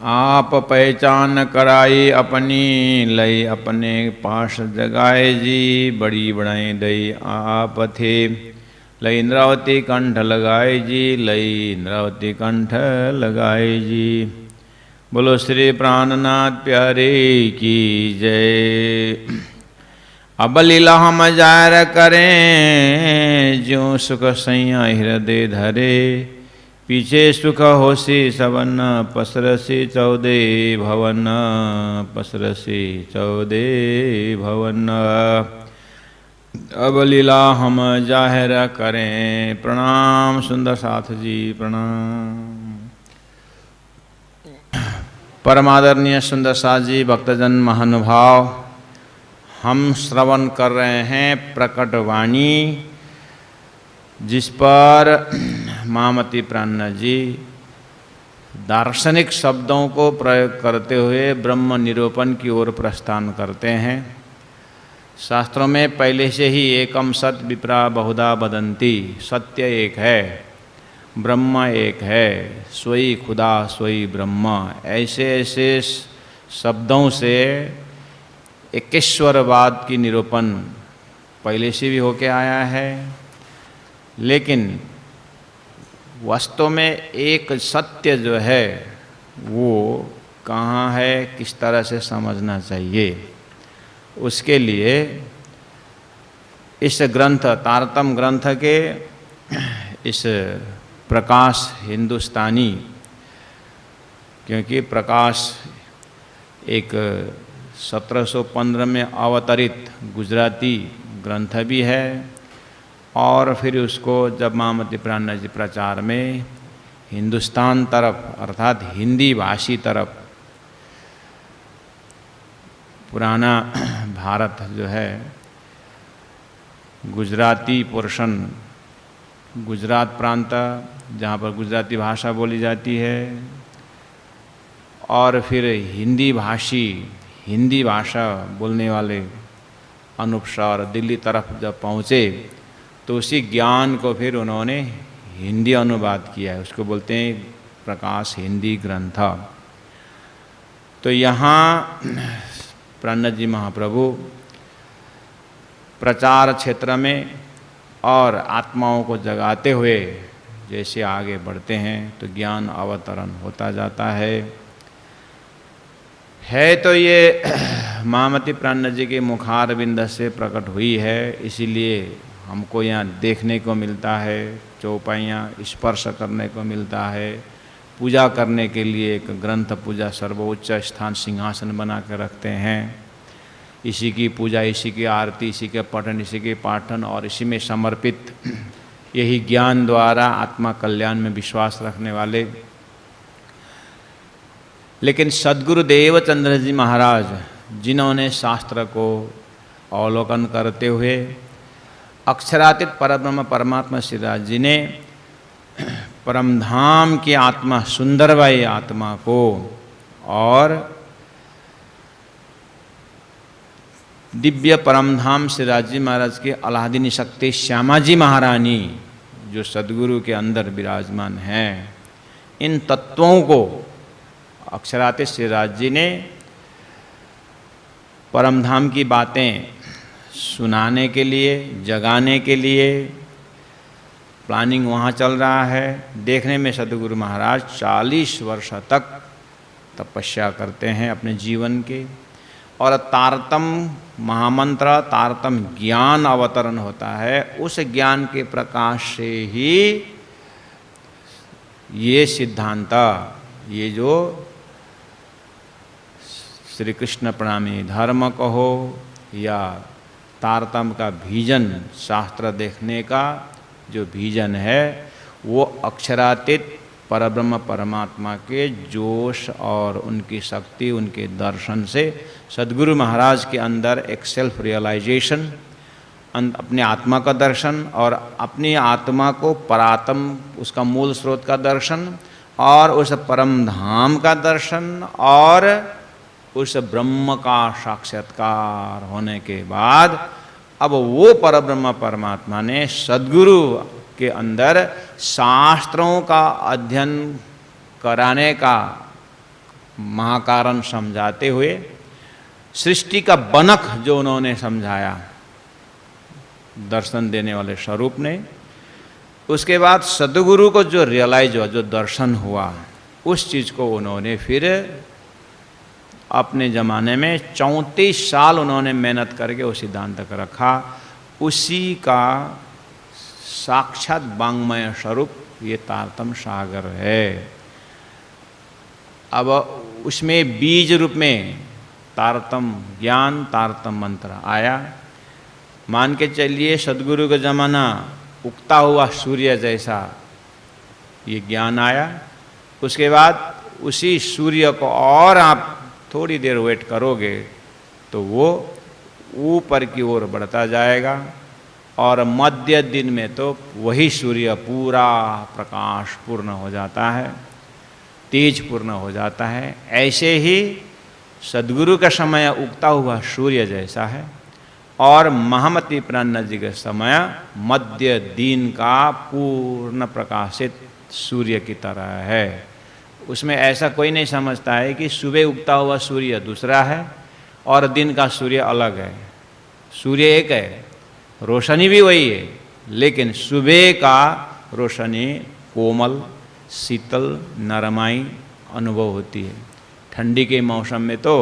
आप पहचान कराई अपनी, लई अपने पास जगाए जी। बड़ी बड़ाई दई आप थे, लई इंद्रावती कंठ लगाए जी। लई इंद्रावती कंठ लगाए जी। बोलो श्री प्राणनाथ प्यारे की जय। अब लीला हम जाहिर करें, ज्यों सुख सैया हृदय धरे। पीछे सुख होसी सवन, पसरसी 14 भवन। पसरसी 14 भवन। अब लीला हम जाहिर करें। प्रणाम सुंदर साथ जी, प्रणाम। परमादरणीय सुंदर साथ जी, भक्तजन महानुभाव, हम श्रवण कर रहे हैं प्रकट वाणी, जिस पर महामती प्राणनाथ जी दार्शनिक शब्दों को प्रयोग करते हुए ब्रह्म निरूपण की ओर प्रस्थान करते हैं। शास्त्रों में पहले से ही एकम सत विप्रा बहुधा वदंती, सत्य एक है, ब्रह्म एक है, सोई खुदा सोई ब्रह्म, ऐसे ऐसे शब्दों से एकेश्वरवाद की निरूपण पहले से भी होके आया है। लेकिन वास्तव में एक सत्य जो है वो कहाँ है, किस तरह से समझना चाहिए, उसके लिए इस ग्रंथ तारतम ग्रंथ के इस प्रकाश हिंदुस्तानी, क्योंकि प्रकाश एक 1715 में अवतरित गुजराती ग्रंथ भी है, और फिर उसको जब महामती प्राणनाथ जी प्रचार में हिंदुस्तान तरफ अर्थात हिंदी भाषी तरफ, पुराना भारत जो है गुजराती पोर्शन, गुजरात प्रांत जहाँ पर गुजराती भाषा बोली जाती है, और फिर हिंदी भाषा बोलने वाले अनुपसार दिल्ली तरफ जब पहुँचे तो उसी ज्ञान को फिर उन्होंने हिंदी अनुवाद किया है, उसको बोलते हैं प्रकाश हिंदी ग्रंथ। तो यहाँ प्राणनाथ जी महाप्रभु प्रचार क्षेत्र में और आत्माओं को जगाते हुए जैसे आगे बढ़ते हैं तो ज्ञान अवतरण होता जाता है। तो ये महामती प्राणनाथ जी के मुखारविंद से प्रकट हुई है, इसीलिए हमको यहाँ देखने को मिलता है, चौपाइयाँ स्पर्श करने को मिलता है। पूजा करने के लिए एक ग्रंथ पूजा सर्वोच्च स्थान सिंहासन बना कर रखते हैं। इसी की पूजा, इसी की आरती, इसी के पठन, इसी के पाठन और इसी में समर्पित, यही ज्ञान द्वारा आत्मा कल्याण में विश्वास रखने वाले। लेकिन सद्गुरु देवचंद्र जी महाराज, जिन्होंने शास्त्र को अवलोकन करते हुए अक्षरातीत परब्रह्म परमात्मा श्रीराज जी ने परमधाम की आत्मा सुंदरबाई आत्मा को और दिव्य परमधाम श्रीराज जी महाराज के अलादीनी शक्ति श्यामा जी महारानी जो सद्गुरु के अंदर विराजमान हैं, इन तत्वों को अक्षरातीत श्रीराज जी ने परमधाम की बातें सुनाने के लिए, जगाने के लिए प्लानिंग वहाँ चल रहा है। देखने में सद्गुरु महाराज 40 वर्ष तक तपस्या करते हैं अपने जीवन के, और तारतम महामंत्र, तारतम ज्ञान अवतरण होता है। उस ज्ञान के प्रकाश से ही ये सिद्धांत, ये जो श्री कृष्ण प्रणामी धर्म कहो या तारतम का विजन, शास्त्र देखने का जो विजन है, वो अक्षरातीत परब्रह्म परमात्मा के जोश और उनकी शक्ति, उनके दर्शन से सद्गुरु महाराज के अंदर एक सेल्फ रियलाइजेशन, अपने आत्मा का दर्शन और अपनी आत्मा को परात्म, उसका मूल स्रोत का दर्शन और उस परम धाम का दर्शन और उस ब्रह्म का साक्षात्कार होने के बाद अब वो परब्रह्म परमात्मा ने सद्गुरु के अंदर शास्त्रों का अध्ययन कराने का महाकारण समझाते हुए सृष्टि का बनक जो उन्होंने समझाया दर्शन देने वाले स्वरूप ने, उसके बाद सद्गुरु को जो रियलाइज हुआ, जो दर्शन हुआ, उस चीज़ को उन्होंने फिर अपने ज़माने में 34 साल उन्होंने मेहनत करके उस सिद्धांत तक रखा। उसी का साक्षात वांग्मय स्वरूप ये तारतम्य सागर है। अब उसमें बीज रूप में तारतम्य ज्ञान, तारतम्य मंत्र आया। मान के चलिए सदगुरु का ज़माना उगता हुआ सूर्य जैसा ये ज्ञान आया। उसके बाद उसी सूर्य को और आप थोड़ी देर वेट करोगे तो वो ऊपर की ओर बढ़ता जाएगा और मध्य दिन में तो वही सूर्य पूरा प्रकाश पूर्ण हो जाता है, तेज पूर्ण हो जाता है। ऐसे ही सदगुरु का समय उगता हुआ सूर्य जैसा है और महामती प्राणनाथ जी का समय मध्य दिन का पूर्ण प्रकाशित सूर्य की तरह है। उसमें ऐसा कोई नहीं समझता है कि सुबह उगता हुआ सूर्य दूसरा है और दिन का सूर्य अलग है। सूर्य एक है, रोशनी भी वही है, लेकिन सुबह का रोशनी कोमल, शीतल, नरमाई अनुभव होती है। ठंडी के मौसम में तो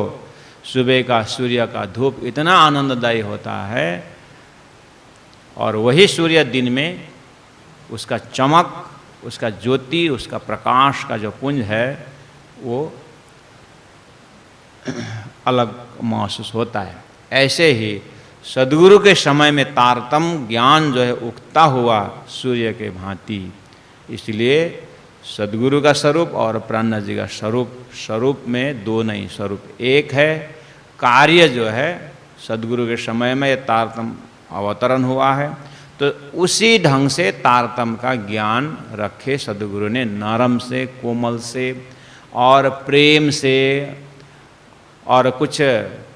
सुबह का सूर्य का धूप इतना आनंददायी होता है और वही सूर्य दिन में उसका चमक, उसका ज्योति, उसका प्रकाश का जो पुंज है वो अलग महसूस होता है। ऐसे ही सदगुरु के समय में तारतम्य ज्ञान जो है उगता हुआ सूर्य के भांति। इसलिए सदगुरु का स्वरूप और प्राणनाथ जी का स्वरूप में दो नहीं, स्वरूप एक है। कार्य जो है सदगुरु के समय में ये तारतम्य अवतरण हुआ है, तो उसी ढंग से तारतम्य का ज्ञान रखे सदगुरु ने, नरम से, कोमल से और प्रेम से। और कुछ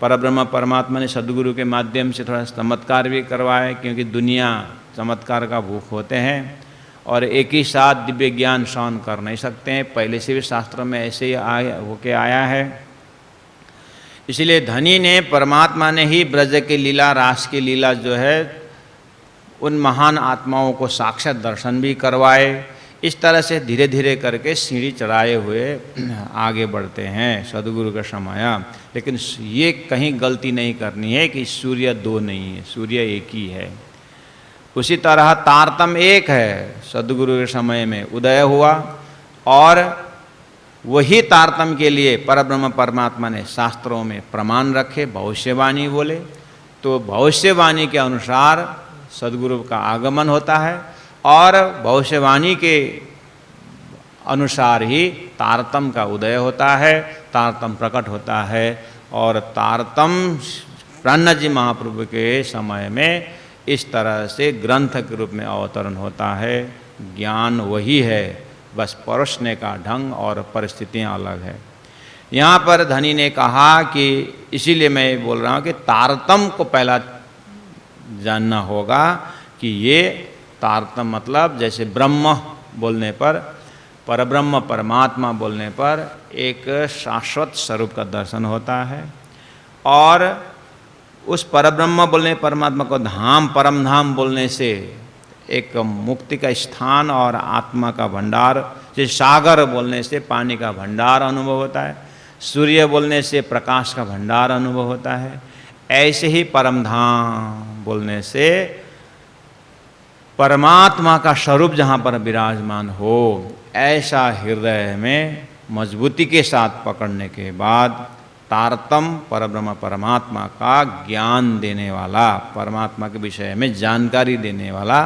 परब्रह्म परमात्मा ने सदगुरु के माध्यम से थोड़ा चमत्कार भी करवाए, क्योंकि दुनिया चमत्कार का भूख होते हैं और एक ही साथ दिव्य ज्ञान सहन कर नहीं सकते हैं। पहले से भी शास्त्रों में ऐसे ही होके आया है। इसलिए धनी ने, परमात्मा ने ही ब्रज की लीला, रास की लीला जो है उन महान आत्माओं को साक्षात दर्शन भी करवाए। इस तरह से धीरे धीरे करके सीढ़ी चढ़ाए हुए आगे बढ़ते हैं सदगुरु का समय। लेकिन ये कहीं गलती नहीं करनी है कि सूर्य दो नहीं है, सूर्य एक ही है। उसी तरह तारतम्य एक है, सदगुरु के समय में उदय हुआ और वही तारतम्य के लिए परब्रह्म परमात्मा ने शास्त्रों में प्रमाण रखे, भविष्यवाणी बोले। तो भविष्यवाणी के अनुसार सदगुरु का आगमन होता है और भविष्यवाणी के अनुसार ही तारतम्य का उदय होता है, तारतम्य प्रकट होता है। और तारतम्य प्राणनाथ जी महाप्रभु के समय में इस तरह से ग्रंथ के रूप में अवतरण होता है। ज्ञान वही है, बस परोसने का ढंग और परिस्थितियाँ अलग है। यहाँ पर धनी ने कहा कि इसीलिए मैं बोल रहा हूँ कि तारतम्य को पहला जानना होगा कि ये तारतम्य मतलब जैसे ब्रह्म बोलने पर, परब्रह्म परमात्मा बोलने पर एक शाश्वत स्वरूप का दर्शन होता है और उस परब्रह्म बोलने परमात्मा को धाम, परम धाम बोलने से एक मुक्ति का स्थान और आत्मा का भंडार, जैसे सागर बोलने से पानी का भंडार अनुभव होता है, सूर्य बोलने से प्रकाश का भंडार अनुभव होता है। ऐसे ही परम धाम बोलने से परमात्मा का स्वरूप जहाँ पर विराजमान हो, ऐसा हृदय में मजबूती के साथ पकड़ने के बाद तारतम्य परब्रह्म परमात्मा का ज्ञान देने वाला, परमात्मा के विषय में जानकारी देने वाला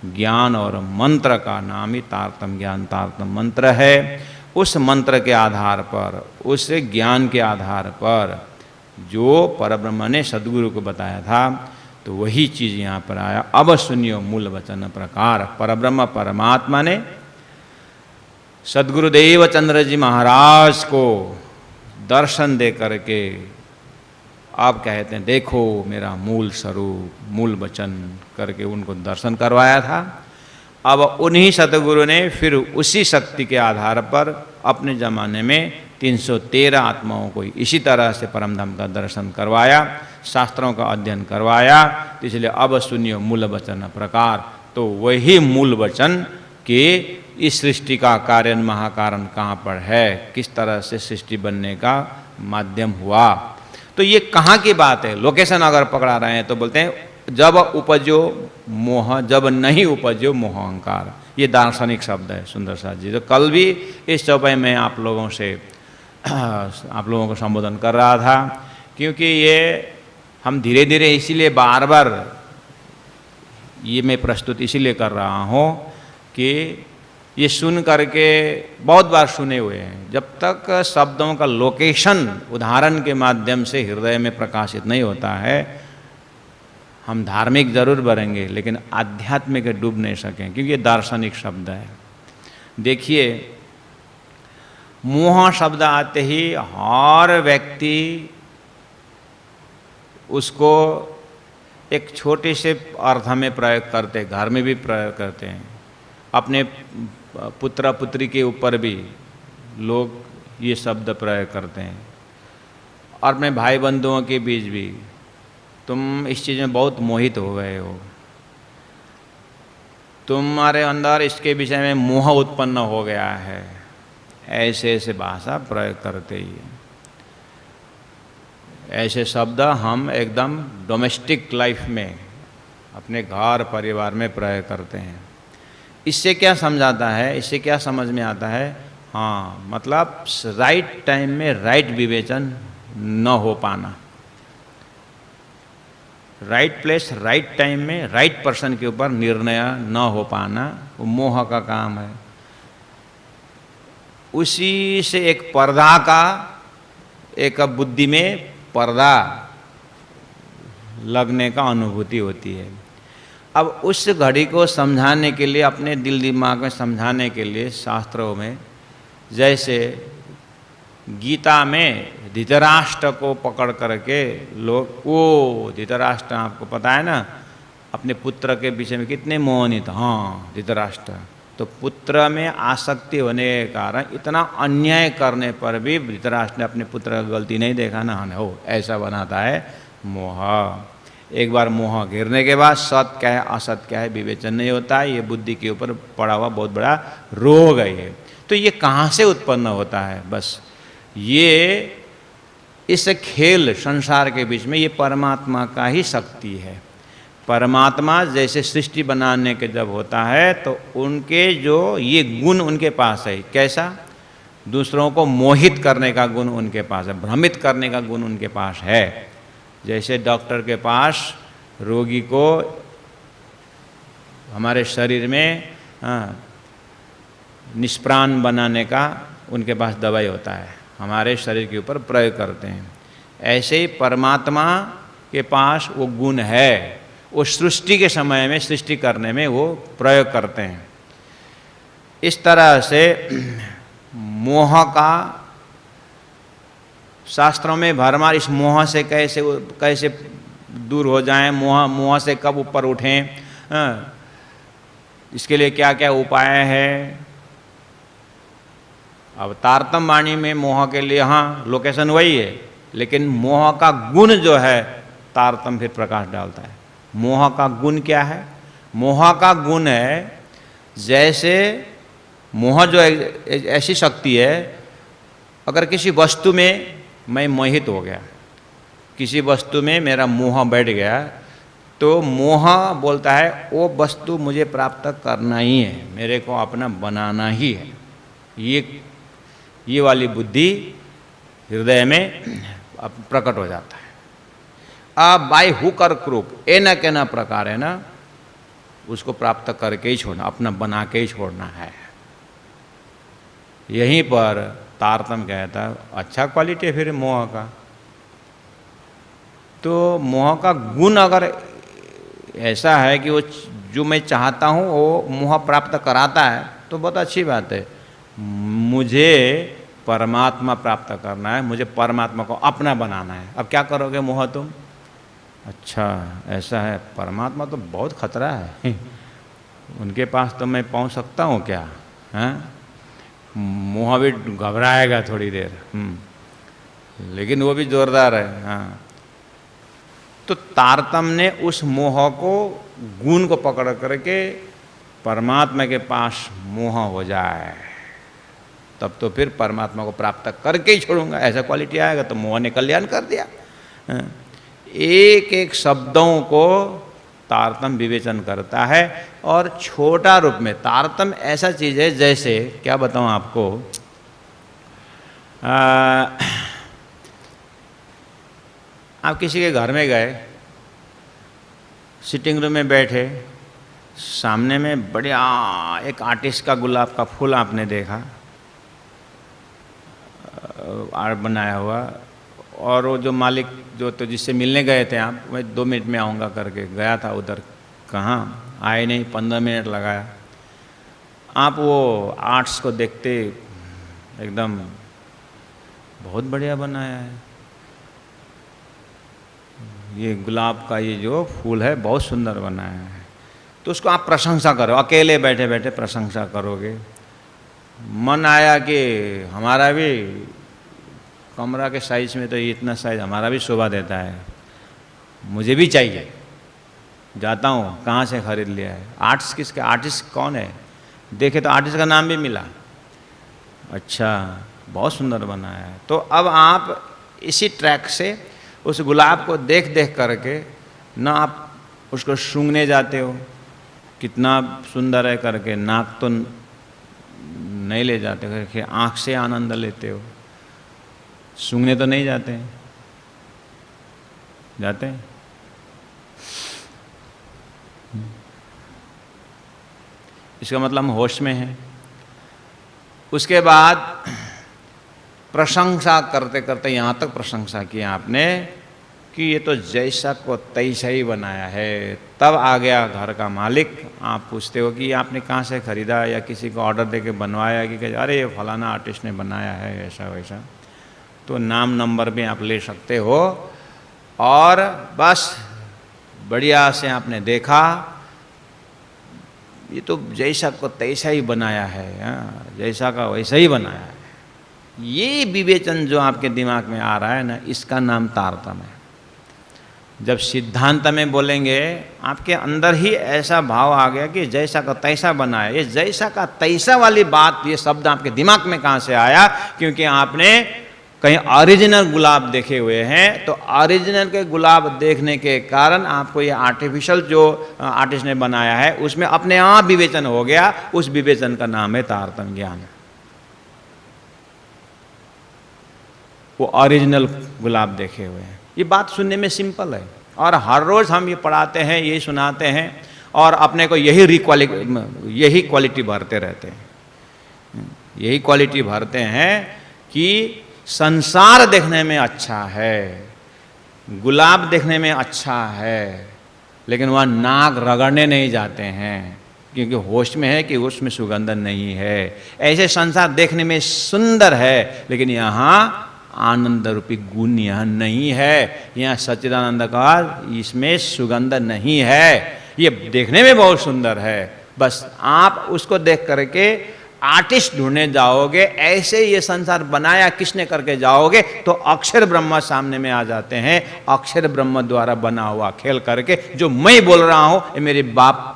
ज्ञान और मंत्र का नाम ही तारतम्य ज्ञान, तारतम्य मंत्र है। उस मंत्र के आधार पर, उस ज्ञान के आधार पर जो परब्रह्म ने सदगुरु को बताया था, तो वही चीज़ यहाँ पर आया। अब सुनियो मूल वचन प्रकार। परब्रह्म परमात्मा ने सदगुरुदेव चंद्र जी महाराज को दर्शन दे करके आप कहते हैं देखो मेरा मूल स्वरूप, मूल वचन करके उनको दर्शन करवाया था। अब उन्हीं सतगुरु ने फिर उसी शक्ति के आधार पर अपने ज़माने में 313 आत्माओं को इसी तरह से परम धाम का दर्शन करवाया, शास्त्रों का अध्ययन करवाया। इसलिए अब सुनियो मूल वचन प्रकार, तो वही मूल वचन कि इस सृष्टि का कारण महाकारण कहाँ पर है, किस तरह से सृष्टि बनने का माध्यम हुआ। तो ये कहाँ की बात है, लोकेशन अगर पकड़ा रहे हैं तो बोलते हैं जब उपजो मोह, जब नहीं उपजो मोह अहंकार। ये दार्शनिक शब्द है सुंदर साथ जी। तो कल भी इस चौपाई में आप लोगों को संबोधन कर रहा था, क्योंकि ये हम धीरे धीरे इसीलिए बार बार ये मैं प्रस्तुत इसीलिए कर रहा हूँ कि ये सुन करके बहुत बार सुने हुए हैं, जब तक शब्दों का लोकेशन उदाहरण के माध्यम से हृदय में प्रकाशित नहीं होता है, हम धार्मिक जरूर बनेंगे लेकिन आध्यात्मिक डूब नहीं सकें, क्योंकि ये दार्शनिक शब्द है। देखिए, मोह शब्द आते ही हर व्यक्ति उसको एक छोटे से अर्थ में प्रयोग करते, घर में भी प्रयोग करते हैं, अपने पुत्र पुत्री के ऊपर भी लोग ये शब्द प्रयोग करते हैं, और अपने भाई बंधुओं के बीच भी। तुम इस चीज़ में बहुत मोहित हो गए हो, तुम्हारे अंदर इसके विषय में मोह उत्पन्न हो गया है, ऐसे ऐसे भाषा प्रयोग करते ही। ऐसे शब्द हम एकदम डोमेस्टिक लाइफ में अपने घर परिवार में प्रयोग करते हैं। इससे क्या समझाता है, इससे क्या समझ में आता है? हाँ, मतलब राइट टाइम में राइट विवेचन न हो पाना, राइट प्लेस राइट टाइम में राइट पर्सन के ऊपर निर्णय न हो पाना, वो मोह का काम है। उसी से एक पर्दा का, एक बुद्धि में पर्दा लगने का अनुभूति होती है। अब उस घड़ी को समझाने के लिए, अपने दिल दिमाग में समझाने के लिए शास्त्रों में, जैसे गीता में धृतराष्ट्र को पकड़ करके लोग, वो धृतराष्ट्र आपको पता है ना, अपने पुत्र के विषय में कितने मोहित, हाँ धृतराष्ट्र, तो पुत्र में आसक्ति होने के कारण इतना अन्याय करने पर भी धृतराष्ट्र ने अपने पुत्र का गलती नहीं देखा ना, हो ऐसा बनाता है मोह। एक बार मोह गिरने के बाद सत्य क्या है असत्य क्या है विवेचन नहीं होता है, ये बुद्धि के ऊपर पड़ा हुआ बहुत बड़ा रोग है ये। तो ये कहाँ से उत्पन्न होता है? बस ये इस खेल संसार के बीच में ये परमात्मा का ही शक्ति है। परमात्मा जैसे सृष्टि बनाने के जब होता है तो उनके जो ये गुण उनके पास है, कैसा? दूसरों को मोहित करने का गुण उनके पास है, भ्रमित करने का गुण उनके पास है। जैसे डॉक्टर के पास रोगी को हमारे शरीर में निष्प्राण बनाने का उनके पास दवाई होता है, हमारे शरीर के ऊपर प्रयोग करते हैं। ऐसे ही परमात्मा के पास वो गुण है, वो सृष्टि के समय में सृष्टि करने में वो प्रयोग करते हैं। इस तरह से मोह का शास्त्रों में भरमार, इस मोह से कैसे दूर हो जाएं, मोह से कब ऊपर उठें, इसके लिए क्या क्या उपाय है। अब तारतम्य वाणी में मोह के लिए हाँ लोकेशन वही है, लेकिन मोह का गुण जो है तारतम्य फिर प्रकाश डालता है। मोह का गुण क्या है? मोह का गुण है, जैसे मोह जो ऐसी शक्ति है, अगर किसी वस्तु में मैं मोहित हो गया, किसी वस्तु में मेरा मोह बैठ गया, तो मोह बोलता है वो वस्तु मुझे प्राप्त करना ही है, मेरे को अपना बनाना ही है। ये वाली बुद्धि हृदय में प्रकट हो जाता है। अब बाय हुक और क्रूक ए न के न प्रकार है ना, उसको प्राप्त करके ही छोड़ना, अपना बना के ही छोड़ना है। यहीं पर तारतम्य कहता है अच्छा क्वालिटी है फिर मोह का। तो मोह का गुण अगर ऐसा है कि वो जो मैं चाहता हूँ वो मोह प्राप्त कराता है, तो बहुत अच्छी बात है। मुझे परमात्मा प्राप्त करना है, मुझे परमात्मा को अपना बनाना है। अब क्या करोगे मोह तुम? अच्छा ऐसा है, परमात्मा तो बहुत खतरा है, उनके पास तो मैं पहुंच सकता हूं क्या? हैं? मोह भी घबराएगा थोड़ी देर, लेकिन वो भी जोरदार है। हाँ, तो तारतम्य ने उस मोह को, गुण को पकड़ करके परमात्मा के पास मोह हो जाए, तब तो फिर परमात्मा को प्राप्त करके ही छोड़ूंगा, ऐसा क्वालिटी आएगा तो मोह ने कल्याण कर दिया। एक एक शब्दों को तारतम्य विवेचन करता है, और छोटा रूप में तारतम्य ऐसा चीज है, जैसे क्या बताऊं आपको, आप किसी के घर में गए, सिटिंग रूम में बैठे, सामने में बढ़िया एक आर्टिस्ट का गुलाब का फूल आपने देखा, आर्ट बनाया हुआ, और वो जो मालिक जो तो जिससे मिलने गए थे आप, मैं 2 मिनट में आऊँगा करके गया था उधर, कहाँ आए नहीं, 15 मिनट लगाया। आप वो आर्ट्स को देखते एकदम बहुत बढ़िया बनाया है, ये गुलाब का ये जो फूल है बहुत सुंदर बनाया है, तो उसको आप प्रशंसा करो, अकेले बैठे बैठे प्रशंसा करोगे। मन आया कि हमारा भी कमरा के साइज में तो ये इतना साइज हमारा भी शोभा देता है, मुझे भी चाहिए, जाता हूँ कहाँ से खरीद लिया है, आर्टिस्ट किसका, आर्टिस्ट कौन है, देखे तो आर्टिस्ट का नाम भी मिला, अच्छा बहुत सुंदर बनाया है। तो अब आप इसी ट्रैक से उस गुलाब को देख देख करके ना आप उसको सूंघने जाते हो कितना सुंदर है करके, नाक तो नहीं ले जाते करके, आँख से आनंद लेते हो, सूंघने तो नहीं जाते हैं, जाते हैं? इसका मतलब हम होश में हैं। उसके बाद प्रशंसा करते करते यहाँ तक प्रशंसा की आपने कि ये तो जैसा को तैसा ही बनाया है, तब आ गया घर का मालिक, आप पूछते हो कि आपने कहाँ से खरीदा, या किसी को ऑर्डर देके बनवाया, कि अरे ये फलाना आर्टिस्ट ने बनाया है ऐसा वैसा, तो नाम नंबर भी आप ले सकते हो। और बस बढ़िया से आपने देखा, ये तो जैसा को तैसा ही बनाया है, जैसा का वैसा ही बनाया है। ये विवेचन जो आपके दिमाग में आ रहा है ना, इसका नाम तारतम्य है। जब सिद्धांत में बोलेंगे, आपके अंदर ही ऐसा भाव आ गया कि जैसा का तैसा बनाया, ये जैसा का तैसा वाली बात, ये शब्द आपके दिमाग में कहाँ से आया? क्योंकि आपने कहीं ओरिजिनल गुलाब देखे हुए हैं, तो ओरिजिनल के गुलाब देखने के कारण आपको ये आर्टिफिशियल जो आर्टिस्ट ने बनाया है उसमें अपने आप विवेचन हो गया। उस विवेचन का नाम है तारतम्य ज्ञान। वो ओरिजिनल गुलाब देखे हुए हैं। ये बात सुनने में सिंपल है, और हर रोज हम ये पढ़ाते हैं, ये सुनाते हैं, और अपने को यही क्वालिटी भरते रहते हैं, यही क्वालिटी भरते हैं कि संसार देखने में अच्छा है, गुलाब देखने में अच्छा है, लेकिन वहाँ नाक रगड़ने नहीं जाते हैं, क्योंकि होश में है कि उसमें सुगंध नहीं है। ऐसे संसार देखने में सुंदर है, लेकिन यहाँ आनंद रूपी गुण यहाँ नहीं है, यहाँ सच्चिदानंद का इसमें सुगंध नहीं है। ये देखने में बहुत सुंदर है, बस आप उसको देख करके आर्टिस्ट ढूंढने जाओगे, ऐसे ये संसार बनाया किसने करके जाओगे, तो अक्षर ब्रह्म सामने में आ जाते हैं। अक्षर ब्रह्म द्वारा बना हुआ खेल करके जो मैं बोल रहा हूँ, ये मेरे बाप,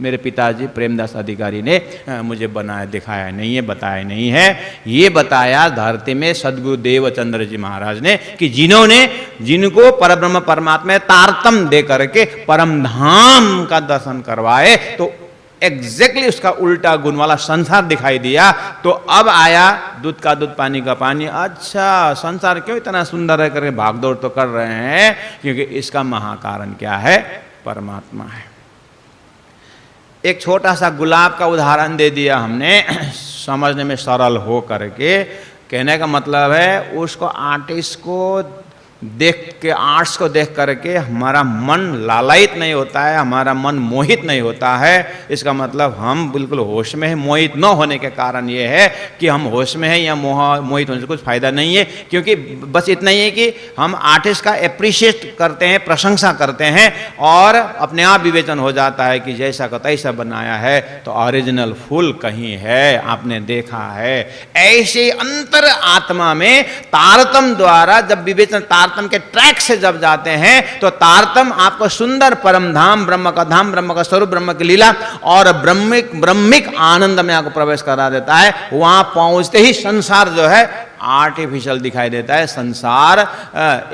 मेरे पिताजी प्रेमदास अधिकारी ने मुझे बनाया, दिखाया नहीं है, बताया नहीं है। ये बताया धरती में सदगुरु देवचंद्र जी महाराज ने, कि जिनको परब्रह्म परमात्मा तारतम्य दे करके परम धाम का दर्शन करवाए, तो एग्जैक्टली उसका उल्टा गुण वाला संसार दिखाई दिया। तो अब आया दूध का दूध पानी का पानी। अच्छा, संसार क्यों इतना सुंदर है करके भागदौड़ तो कर रहे हैं, क्योंकि इसका महाकारण क्या है? परमात्मा है। एक छोटा सा गुलाब का उदाहरण दे दिया हमने, समझने में सरल हो करके। कहने का मतलब है उसको आर्टिस्ट को देख के, आर्ट्स को देख करके हमारा मन लालायित नहीं होता है, हमारा मन मोहित नहीं होता है, इसका मतलब हम बिल्कुल होश में हैं। मोहित न होने के कारण ये है कि हम होश में हैं या मोहित होने से कुछ फायदा नहीं है, क्योंकि बस इतना ही है कि हम आर्टिस्ट का अप्रिशिएट करते हैं, प्रशंसा करते हैं और अपने आप विवेचन हो जाता है कि जैसा का तैसा बनाया है तो ओरिजिनल फुल कहीं है, आपने देखा है। ऐसे अंतर आत्मा में तारतम द्वारा जब विवेचन, तारतम के ट्रैक से जब जाते हैं तो तारतम आपको सुंदर परम धाम, ब्रह्म का धाम, ब्रह्म का स्वरूप, ब्रह्म की लीला और ब्रह्मिक आनंद में आपको प्रवेश करा देता है। वहां पहुंचते ही संसार जो है आर्टिफिशियल दिखाई देता है। संसार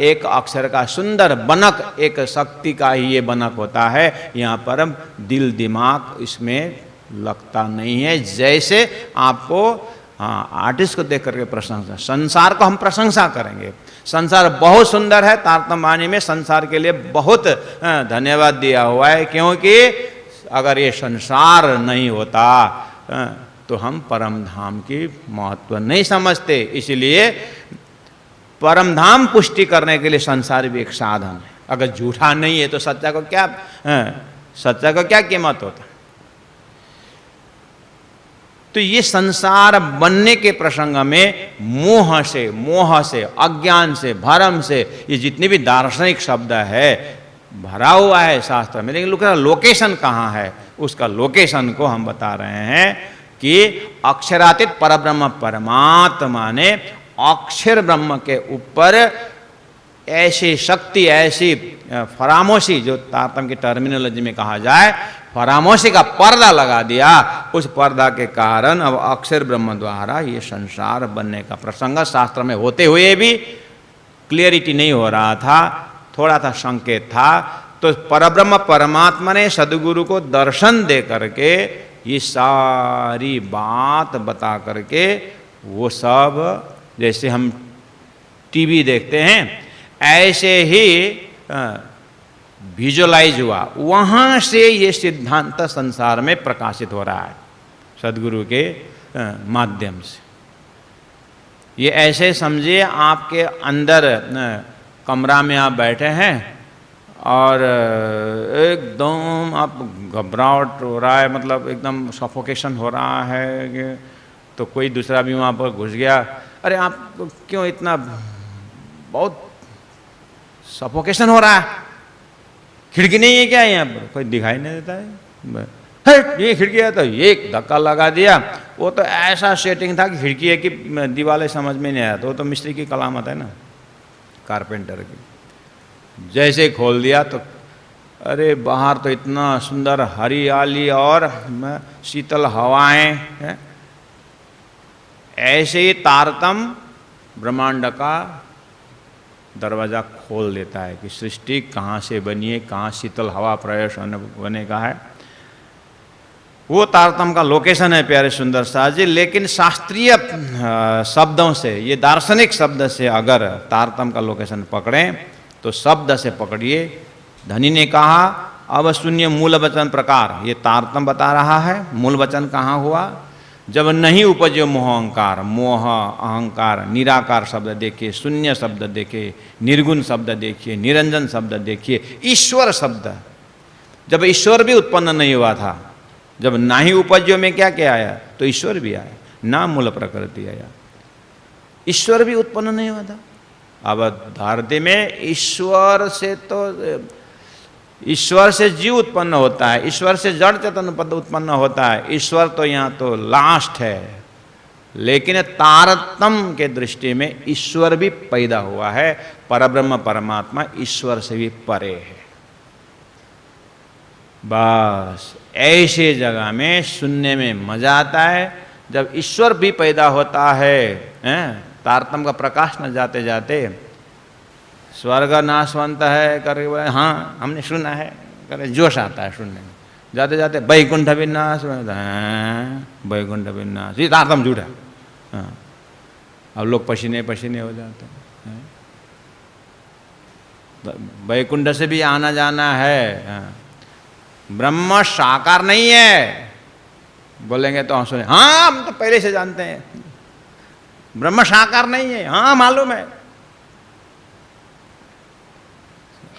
एक अक्षर का सुंदर बनक, एक शक्ति का ही ये बनक होता है। यहाँ पर दिल दिमाग इसमें लगता नहीं है। जैसे आपको आर्टिस्ट को देख करके प्रशंसा, संसार को हम प्रशंसा करेंगे, संसार बहुत सुंदर है। तारतम्य वाणी में संसार के लिए बहुत धन्यवाद दिया हुआ है, क्योंकि अगर ये संसार नहीं होता तो हम परम धाम की महत्व नहीं समझते। इसलिए परम धाम पुष्टि करने के लिए संसार भी एक साधन है। अगर झूठा नहीं है तो सच्चा को क्या कीमत होता। तो ये संसार बनने के प्रसंग में मोह से, अज्ञान से, भरम से, ये जितने भी दार्शनिक शब्द है भरा हुआ है शास्त्र में, लेकिन लोकेशन कहाँ है, उसका लोकेशन को हम बता रहे हैं कि अक्षरातीत परब्रह्म परमात्मा ने अक्षर ब्रह्म के ऊपर ऐसी शक्ति, ऐसी फरामोशी, जो तारतम्य की टर्मिनोलॉजी में कहा जाए, फरामोशी का पर्दा लगा दिया। उस पर्दा के कारण अब अक्षर ब्रह्म द्वारा ये संसार बनने का प्रसंग शास्त्र में होते हुए भी क्लियरिटी नहीं हो रहा था, थोड़ा सा संकेत था। तो परब्रह्म परमात्मा ने सदगुरु को दर्शन दे करके ये सारी बात बता करके, वो सब जैसे हम टीवी देखते हैं ऐसे ही विजुअलाइज हुआ, वहाँ से ये सिद्धांत संसार में प्रकाशित हो रहा है सदगुरु के माध्यम से। ये ऐसे समझिए आपके अंदर कमरा में आप बैठे हैं और एकदम आप घबराहट हो रहा है, मतलब एकदम सफोकेशन हो रहा है, तो कोई दूसरा भी वहाँ पर घुस गया, अरे आप क्यों इतना, बहुत सफोकेशन हो रहा है, खिड़की नहीं है क्या यहाँ पर, कोई दिखाई नहीं देता है, ये खिड़की है, तो एक धक्का लगा दिया। वो तो ऐसा सेटिंग था कि खिड़की है कि दीवारें समझ में नहीं आया, तो वो तो मिस्त्री की कलामत है ना, कारपेंटर की। जैसे खोल दिया तो अरे बाहर तो इतना सुंदर हरियाली और शीतल हवाएं हैं। ऐसे ही तारतम्य ब्रह्मांड का दरवाज़ा खोल देता है कि सृष्टि कहाँ से बनी है, कहाँ शीतल हवा प्रवेश होने का है। वो तारतम्य का लोकेशन है प्यारे सुंदर साथ जी। लेकिन शास्त्रीय शब्दों से, ये दार्शनिक शब्द से अगर तारतम्य का लोकेशन पकड़ें तो शब्द से पकड़िए। धनी ने कहा अब शून्य मूल वचन प्रकार, ये तारतम्य बता रहा है। मूल वचन कहाँ हुआ, जब नहीं उपजो मोह अहंकार, मोह अहंकार निराकार शब्द देखिए, शून्य शब्द देखिए, निर्गुण शब्द देखिए, निरंजन शब्द देखिए, ईश्वर शब्द, जब ईश्वर भी उत्पन्न नहीं हुआ था, जब ना ही उपजो में क्या क्या आया, तो ईश्वर भी आया, ना मूल प्रकृति आया, ईश्वर भी उत्पन्न नहीं हुआ था। अब धरती में ईश्वर से तो, ईश्वर से जीव उत्पन्न होता है, ईश्वर से जड़ चेतन पद उत्पन्न होता है, ईश्वर तो यहाँ तो लास्ट है। लेकिन तारतम्य के दृष्टि में ईश्वर भी पैदा हुआ है, परब्रह्म परमात्मा ईश्वर से भी परे है। बस ऐसे जगह में सुनने में मजा आता है जब ईश्वर भी पैदा होता है। तारतम्य का प्रकाश न जाते जाते स्वर्ग नाशवंत है करके बोले, हाँ हमने सुना है, करे जोश आता है सुनने में। जाते जाते वैकुंठ विनाश, वैकुंठ विनाश, ये तारतम्य झूठा। हाँ, अब लोग पसीने पसीने हो जाते हैं। वैकुंठ से भी आना जाना है। हाँ, ब्रह्म साकार नहीं है बोलेंगे तो हम सुने, हाँ हम तो पहले से जानते हैं ब्रह्म साकार नहीं है, हाँ मालूम है।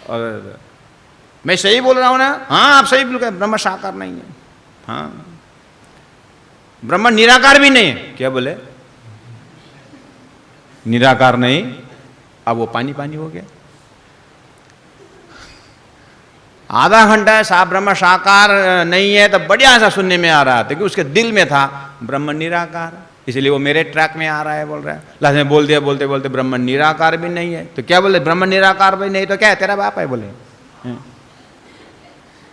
और मैं सही बोल रहा हूं ना? हाँ आप सही बिल्कुल, ब्रह्म साकार नहीं है। हाँ ब्रह्म निराकार भी नहीं है। क्या बोले? निराकार नहीं, अब वो पानी पानी हो गया। आधा घंटा है साहब ब्रह्म साकार नहीं है, तो बढ़िया सा सुनने में आ रहा था कि उसके दिल में था ब्रह्म निराकार, इसलिए वो मेरे ट्रैक में आ रहा है, बोल रहा है। लास्ट में बोल दिया बोलते बोलते ब्रह्म निराकार भी नहीं है। तो क्या बोले? ब्रह्म निराकार भी नहीं तो क्या है? तेरा बाप है बोले।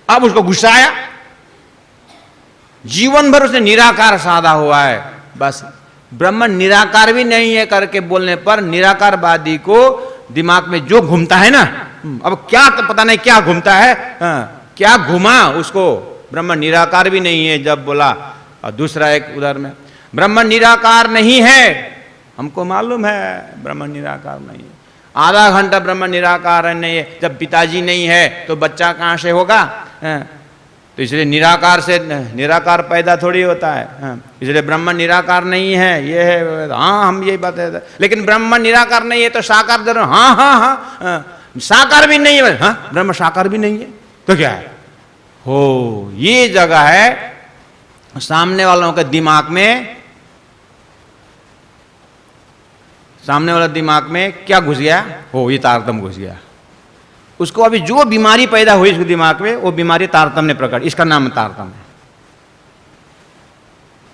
अब उसको गुस्सा आया, जीवन भर उसने निराकार साधा हुआ है, बस ब्रह्म निराकार भी नहीं है करके बोलने पर निराकारवादी को दिमाग में जो घूमता है ना, अब क्या तो पता नहीं क्या घूमता है, क्या घुमा उसको, ब्रह्म निराकार भी नहीं है जब बोला। और दूसरा एक उधर में ब्रह्म निराकार नहीं है, हमको मालूम है ब्रह्म निराकार नहीं है। आधा घंटा ब्रह्म निराकार नहीं है, जब पिताजी नहीं है तो बच्चा कहां से होगा? तो इसलिए निराकार से निराकार पैदा थोड़ी होता है। इसलिए ब्रह्म निराकार नहीं है, ये है। हाँ हम यही बात है, लेकिन ब्रह्म निराकार नहीं है तो साकार जरूर। हाँ हाँ हाँ साकार भी नहीं है, हाँ ब्रह्म साकार भी नहीं है तो क्या है? हो ये जगह है सामने वालों के दिमाग में, सामने वाला दिमाग में क्या घुस गया? हो ये तारतम्य घुस गया उसको। अभी जो बीमारी पैदा हुई इसके दिमाग में, वो बीमारी तारतम्य प्रकट, इसका नाम तारतम्य है।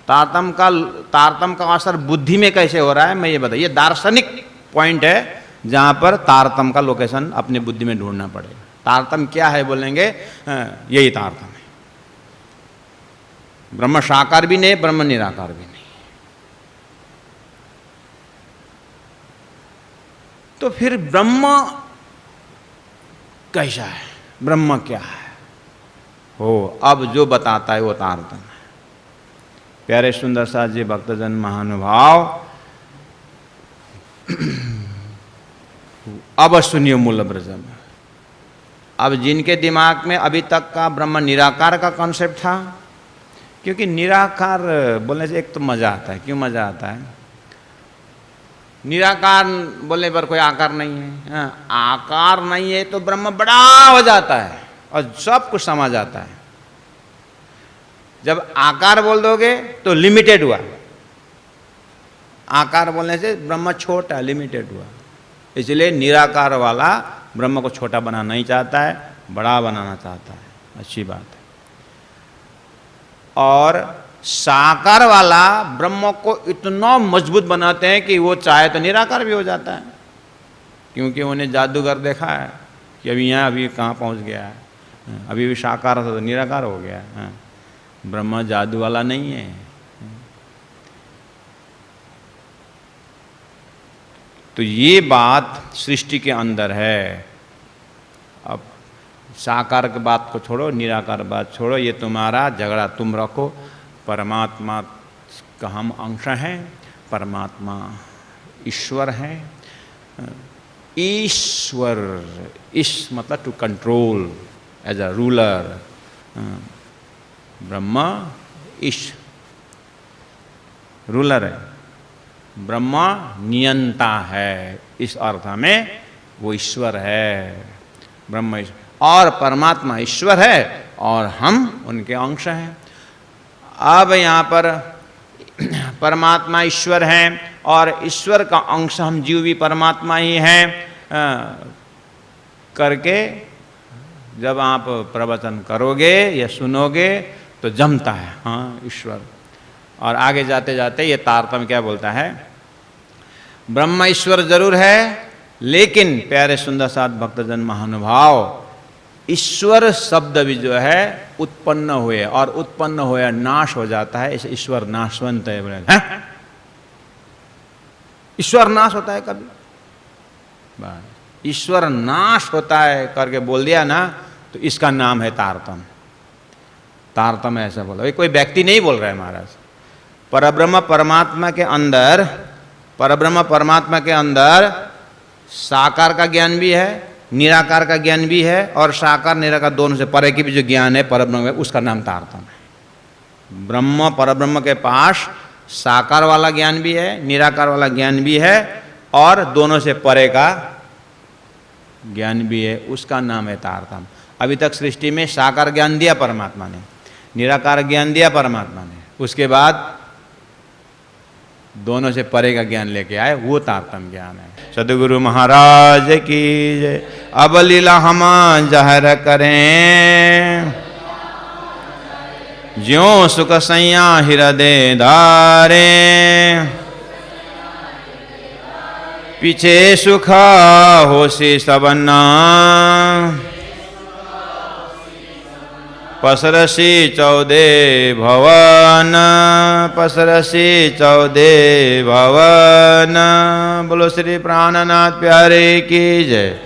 तारतम्य का असर बुद्धि में कैसे हो रहा है मैं ये बताइए। ये दार्शनिक पॉइंट है जहां पर तारतम्य का लोकेशन अपने बुद्धि में ढूंढना पड़ेगा। तारतम्य क्या है बोलेंगे? यही तारतम्य है। ब्रह्म साकार भी नहीं, ब्रह्म निराकार भी नहीं। तो फिर ब्रह्म कैसा है? ब्रह्म क्या है? हो अब जो बताता है वो तारतम्य है। प्यारे सुंदर साथ जी भक्तजन महानुभाव, अब सुनियो मूल ब्रजम। अब जिनके दिमाग में अभी तक का ब्रह्म निराकार का कॉन्सेप्ट था, क्योंकि निराकार बोलने से एक तो मजा आता है। क्यों मजा आता है? निराकार बोलने पर कोई आकार नहीं है। आकार नहीं है तो ब्रह्म बड़ा हो जाता है और सब कुछ समझ आता है। जब आकार बोल दोगे तो लिमिटेड हुआ। आकार बोलने से ब्रह्म छोटा लिमिटेड हुआ। इसलिए निराकार वाला ब्रह्म को छोटा बनाना नहीं चाहता है, बड़ा बनाना चाहता है। अच्छी बात है। और साकार वाला ब्रह्म को इतना मजबूत बनाते हैं कि वो चाहे तो निराकार भी हो जाता है, क्योंकि उन्हें जादूगर देखा है कि अभी यहाँ अभी कहाँ पहुँच गया है। अभी भी साकार था तो निराकार हो गया है। ब्रह्म जादू वाला नहीं है। तो ये बात सृष्टि के अंदर है। अब साकार की बात को छोड़ो, निराकार बात छोड़ो, ये तुम्हारा झगड़ा तुम रखो। परमात्मा का हम अंश हैं, परमात्मा ईश्वर है। ईश्वर, ईश मतलब to control as a ruler. ब्रह्म ईश रूलर है, ब्रह्म नियंता है। इस अर्थ में वो ईश्वर है, ब्रह्म और परमात्मा ईश्वर है और हम उनके अंश हैं। अब यहाँ पर परमात्मा ईश्वर हैं और ईश्वर का अंश हम जीव भी परमात्मा ही हैं करके जब आप प्रवचन करोगे या सुनोगे तो जमता है। हाँ ईश्वर। और आगे जाते जाते ये तारतम्य क्या बोलता है? ब्रह्म ईश्वर जरूर है, लेकिन प्यारे सुंदर साथ भक्तजन महानुभाव, ईश्वर शब्द भी जो है उत्पन्न हुए और उत्पन्न हुआ नाश हो जाता है। इसे ईश्वर नाशवंत है। बोले ईश्वर नाश होता है कभी? ईश्वर नाश होता है करके बोल दिया ना, तो इसका नाम है तारतम्य। तारतम्य ऐसा बोला, कोई व्यक्ति नहीं बोल रहा है महाराज। परब्रह्म परमात्मा के अंदर, परब्रह्म परमात्मा के अंदर साकार का ज्ञान भी है, निराकार का ज्ञान भी है, और साकार निराकार दोनों से परे की भी जो ज्ञान है परब्रह्म में, उसका नाम तारतम्य है। ब्रह्म परब्रह्म के पास साकार वाला ज्ञान भी है, निराकार वाला ज्ञान भी है, और दोनों से परे का ज्ञान भी है, उसका नाम है तारतम्य। अभी तक सृष्टि में साकार ज्ञान दिया परमात्मा ने, निराकार ज्ञान दिया परमात्मा ने, उसके बाद दोनों से परे का ज्ञान लेके आए, वो तारतम्य ज्ञान है। सदगुरु महाराज की जय। अब लीला हम जाहिर करें, ज्यों सुख सैया हृदय धारे, पीछे सुख होसी सबन्ना, पसरसी 14 भवन, पसरसी 14 भवन। बोलो श्री प्राणनाथ प्यारे की जय।